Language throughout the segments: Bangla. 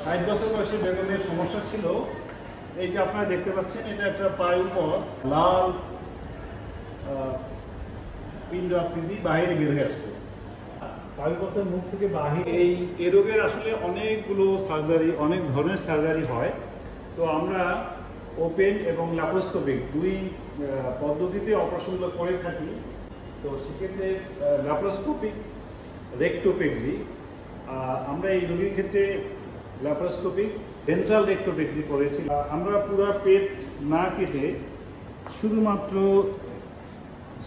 60 বছর বয়সী বেগমের সমস্যা ছিল এই যে আপনারা দেখতে পাচ্ছেন, এটা একটা পায়ের উপর লাল পিণ্ড আকৃতি বাহিরে বের হয়ে আসতো। পায়ুপথের মুখ থেকে বাহিরে এই রোগের আসলে অনেকগুলো সার্জারি, অনেক ধরনের সার্জারি হয়। তো আমরা ওপেন এবং ল্যাপারোস্কোপিক দুই পদ্ধতিতে অপারেশনগুলো করে থাকি। তো সেক্ষেত্রে ল্যাপারোস্কোপিক রেক্টোপেক্সি, আমরা এই রোগীর ক্ষেত্রে ল্যাপারোস্কোপিক ভেন্ট্রাল রেক্টোপেক্সি করেছি। আমরা পুরো পেট না কেটে শুধুমাত্র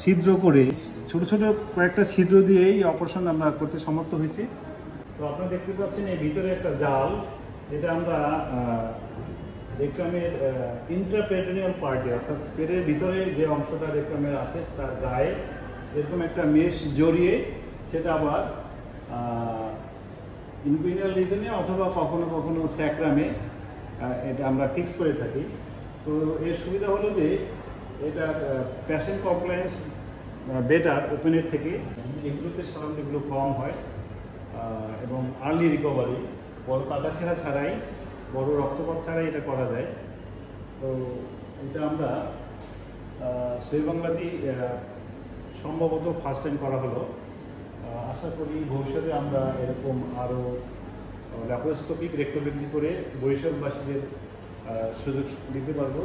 ছিদ্র করে ছোট ছোট কয়েকটা ছিদ্র দিয়ে এই অপারেশন আমরা করতে সমর্থ হয়েছি। তো আপনারা দেখতে পাচ্ছেন এই ভিতরে একটা জাল, যেটা আমরা রেক্টামের ইন্ট্রাপেরিটোনিয়াল পার্টে, অর্থাৎ পেটের ভিতরে যে অংশটা রেক্টামের আছে তার গায়ে এরকম একটা মেশ জড়িয়ে সেটা আবার ইনগুইনাল রিজনে অথবা কখনো কখনো স্যাক্রামে এটা আমরা ফিক্স করে থাকি। তো এর সুবিধা হলো যে এটা পেশেন্ট কমপ্লায়েন্স বেটার ওপেনের থেকে। এগুলোতে সাধারণত এগুলো কম হয় এবং আর্লি রিকভারি, বড় কাটাছেঁড়া ছাড়াই, বড় রক্তপাত ছাড়াই এটা করা যায়। তো এটা আমরা শেরবাংলাতেই সম্ভবত ফার্স্ট টাইম করা হলো। আশা করি ভবিষ্যতে আমরা এরকম আরও ল্যাপারোস্কোপিক রেক্টোপেক্সি করে বরিশালবাসীদের সুযোগ দিতে পারবো।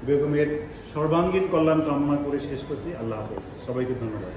বেগমের সর্বাঙ্গীন কল্যাণ কামনা করে শেষ করছি। আল্লাহ হাফেজ, সবাইকে ধন্যবাদ।